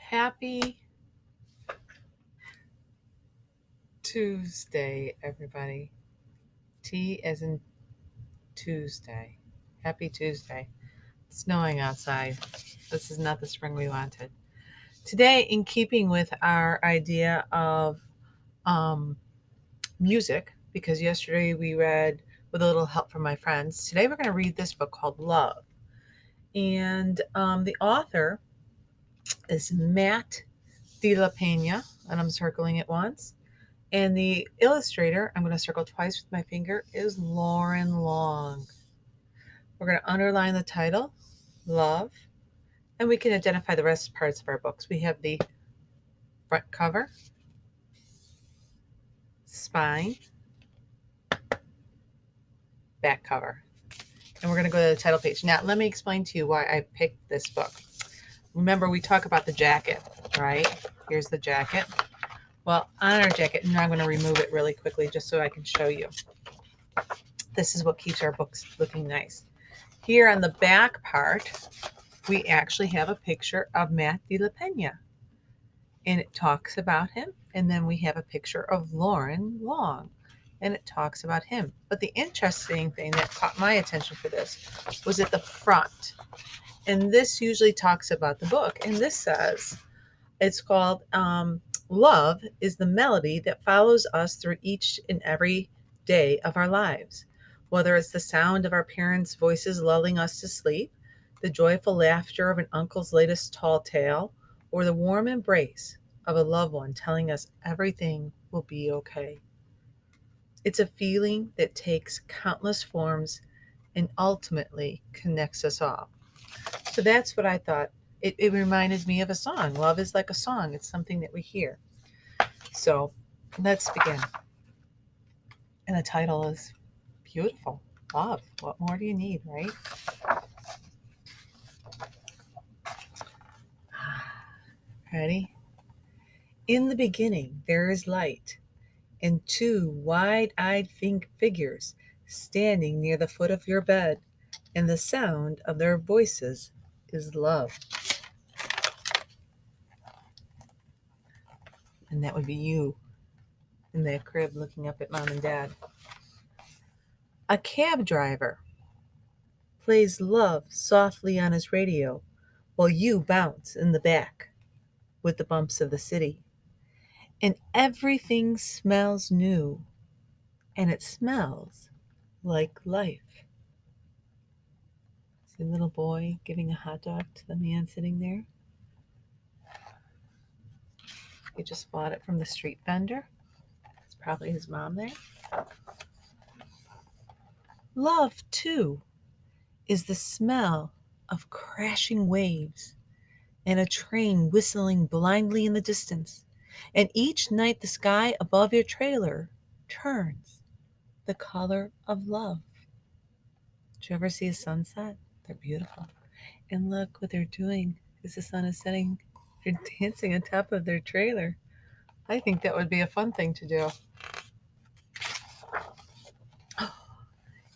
Happy Tuesday, everybody. T as in Tuesday. Happy Tuesday. It's snowing outside. This is not the spring we wanted. Today, in keeping with our idea of um, music, because yesterday we read with a little help from my friends, today we're going to read this book called Love. And the author is Matt De La Peña, and I'm circling it once. And the illustrator, I'm going to circle twice with my finger, is Loren Long. We're going to underline the title, Love, and we can identify the rest parts of our books. We have the front cover, spine, back cover. And we're going to go to the title page. Now, let me explain to you why I picked this book. Remember, we talk about the jacket, right? Here's the jacket. Well, on our jacket, and I'm going to remove it really quickly just so I can show you. This is what keeps our books looking nice. Here on the back part, we actually have a picture of Matt De La Peña, and it talks about him. And then we have a picture of Loren Long, and it talks about him. But the interesting thing that caught my attention for this was at the front. And this usually talks about the book. And this says, it's called Love is the melody that follows us through each and every day of our lives. Whether it's the sound of our parents' voices lulling us to sleep, the joyful laughter of an uncle's latest tall tale, or the warm embrace of a loved one telling us everything will be okay. It's a feeling that takes countless forms and ultimately connects us all. So that's what I thought. It reminded me of a song. Love is like a song. It's something that we hear. So let's begin. And the title is beautiful. Love. What more do you need, right? Ready? In the beginning, there is light, and two wide-eyed figures standing near the foot of your bed, and the sound of their voices is love. And that would be you in that crib looking up at mom and dad. A cab driver plays love softly on his radio while you bounce in the back with the bumps of the city. And everything smells new, and it smells like life. See a little boy giving a hot dog to the man sitting there. He just bought it from the street vendor. It's probably his mom there. Love, too, is the smell of crashing waves and a train whistling blindly in the distance. And each night the sky above your trailer turns the color of love. Did you ever see a sunset? They're beautiful. And look what they're doing as the sun is setting. They're dancing on top of their trailer. I think that would be a fun thing to do.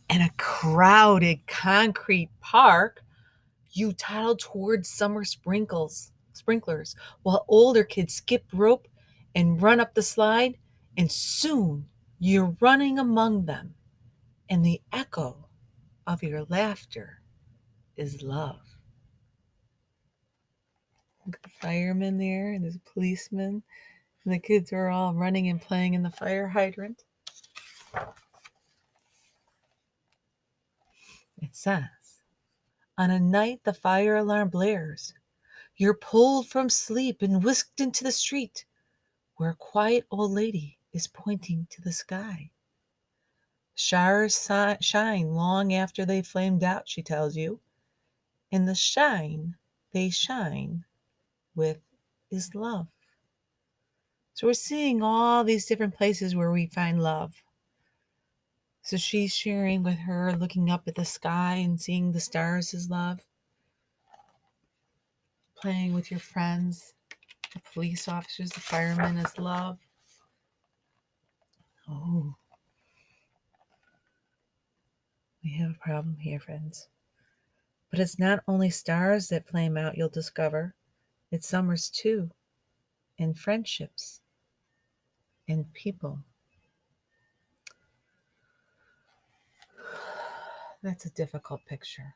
In a crowded concrete park, you toddle towards summer sprinklers, while older kids skip rope and run up the slide, and soon you're running among them, and the echo of your laughter is love. Look at the firemen there, and there's a policeman, and the kids are all running and playing in the fire hydrant. It says, on a night the fire alarm blares, you're pulled from sleep and whisked into the street, where a quiet old lady is pointing to the sky. Stars shine long after they flamed out, she tells you, and the shine they shine with is love. So we're seeing all these different places where we find love. So she's sharing with her, looking up at the sky and seeing the stars as love. Playing with your friends, the police officers, the firemen as love. Oh, we have a problem here, friends. But it's not only stars that flame out, you'll discover. It's summers too, in friendships, in people. That's a difficult picture.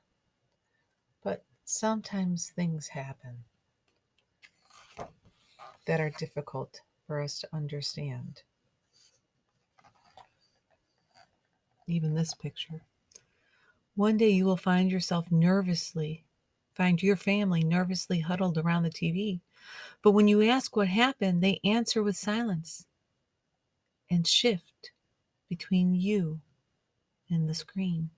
But sometimes things happen that are difficult for us to understand. Even this picture. One day you will find your family nervously huddled around the TV. But when you ask what happened, they answer with silence and shift between you and the screen.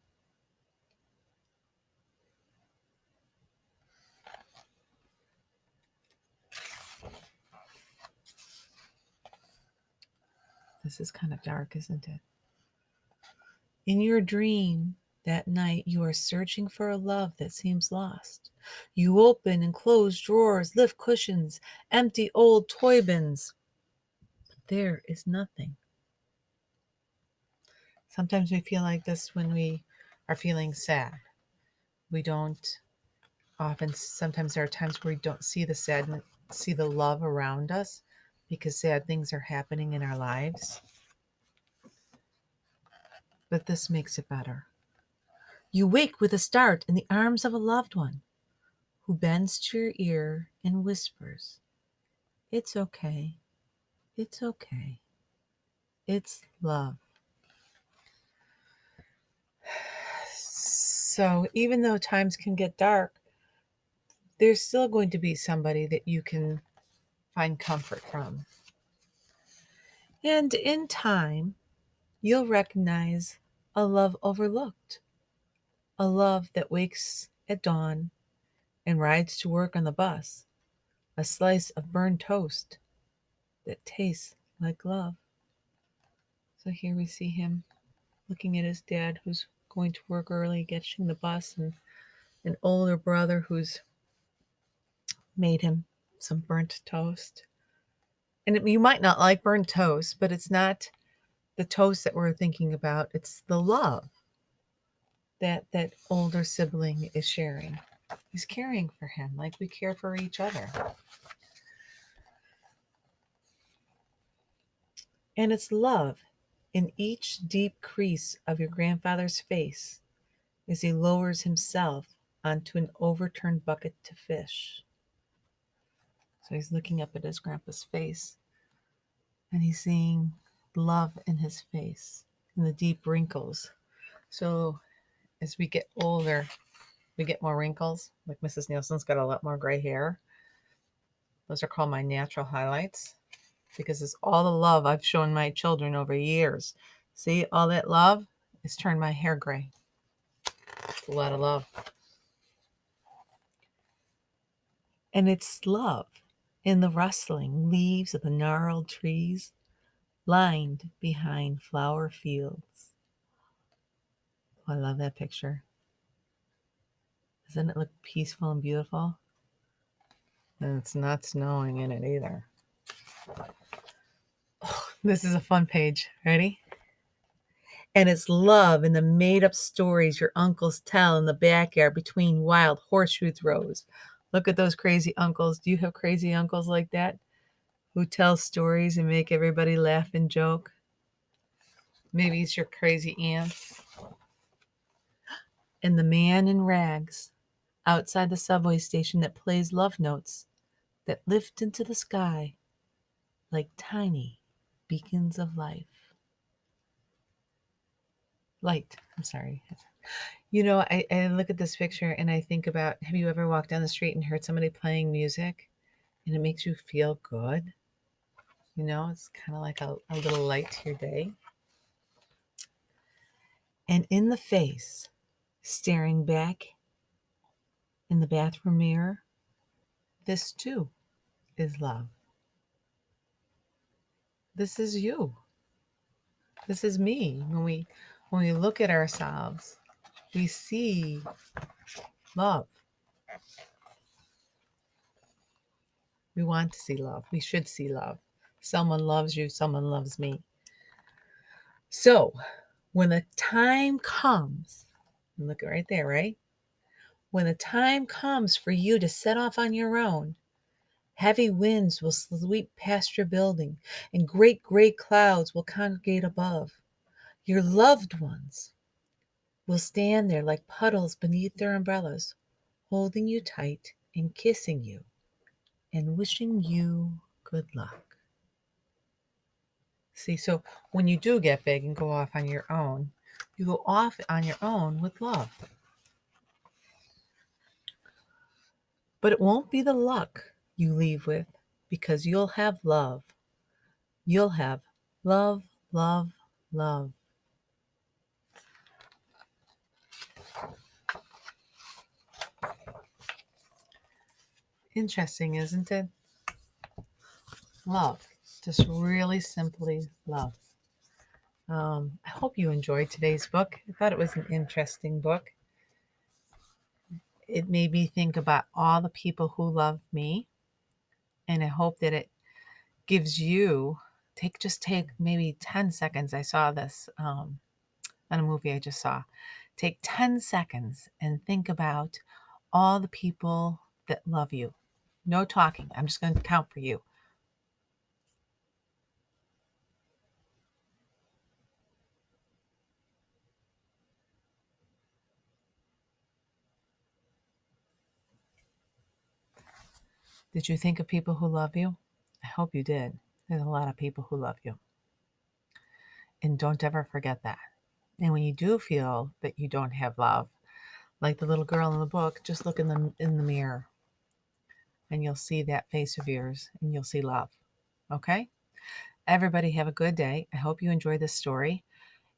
This is kind of dark, isn't it? In your dream that night, you are searching for a love that seems lost. You open and close drawers, lift cushions, empty old toy bins. But there is nothing. Sometimes we feel like this when we are feeling sad. We don't sometimes there are times where we don't see the sadness, see the love around us because sad things are happening in our lives. But this makes it better. You wake with a start in the arms of a loved one who bends to your ear and whispers, "It's okay. It's okay. It's love." So even though times can get dark, there's still going to be somebody that you can find comfort from. And in time, you'll recognize a love overlooked, a love that wakes at dawn and rides to work on the bus, a slice of burned toast that tastes like love. So here we see him looking at his dad who's going to work early, catching the bus, and an older brother who's made him some burnt toast. And you might not like burnt toast, but it's not the toast that we're thinking about. It's the love that that older sibling is sharing. He's caring for him like we care for each other. And it's love in each deep crease of your grandfather's face as he lowers himself onto an overturned bucket to fish. So he's looking up at his grandpa's face and he's seeing love in his face and the deep wrinkles. So as we get older, we get more wrinkles. Like Mrs. Nielsen's got a lot more gray hair. Those are called my natural highlights because it's all the love I've shown my children over years. See, all that love has turned my hair gray. It's a lot of love. And it's love in the rustling leaves of the gnarled trees lined behind flower fields. Oh, I love that picture. Doesn't it look peaceful and beautiful? And it's not snowing in it either. Oh, this is a fun page. Ready? And it's love in the made-up stories your uncles tell in the backyard between wild horseshoe throws. Look at those crazy uncles. Do you have crazy uncles like that who tell stories and make everybody laugh and joke? Maybe it's your crazy aunts. And the man in rags outside the subway station that plays love notes that lift into the sky like tiny beacons of life. Light, I'm sorry. You know, I look at this picture and I think about, have you ever walked down the street and heard somebody playing music and it makes you feel good? You know, it's kind of like a little light to your day. And in the face, staring back in the bathroom mirror, this too is love. This is you. This is me. When we look at ourselves, we see love. We want to see love. We should see love. Someone loves you, someone loves me. So when the time comes, look right there, right? When the time comes for you to set off on your own, Heavy winds will sweep past your building, and great gray clouds will congregate above. Your loved ones will stand there like puddles beneath their umbrellas, holding you tight and kissing you and wishing you good luck. See, so when you do get big and go off on your own, you go off on your own with love. But it won't be the luck you leave with, because you'll have love. You'll have love, love, love. Interesting, isn't it? Love. Just really simply love. I hope you enjoyed today's book. I thought it was an interesting book. It made me think about all the people who love me, and I hope that it gives you take maybe 10 seconds. I saw this on a movie I just saw. Take 10 seconds and think about all the people that love you. No talking. I'm just going to count for you. Did you think of people who love you? I hope you did. There's a lot of people who love you. And don't ever forget that. And when you do feel that you don't have love, like the little girl in the book, just look in the mirror and you'll see that face of yours and you'll see love. Okay? Everybody have a good day. I hope you enjoyed this story,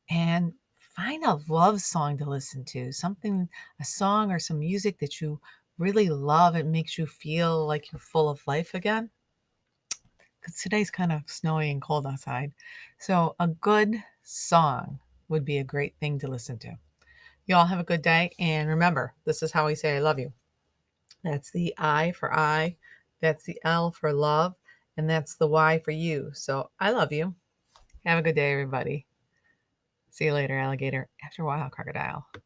and find a love song to listen to. Something, a song or some music that you really love. It makes you feel like you're full of life again. Because today's kind of snowy and cold outside. So a good song would be a great thing to listen to. You all have a good day. And remember, this is how we say I love you. That's the I for I. That's the L for love. And that's the Y for you. So I love you. Have a good day, everybody. See you later, alligator. After a while, crocodile.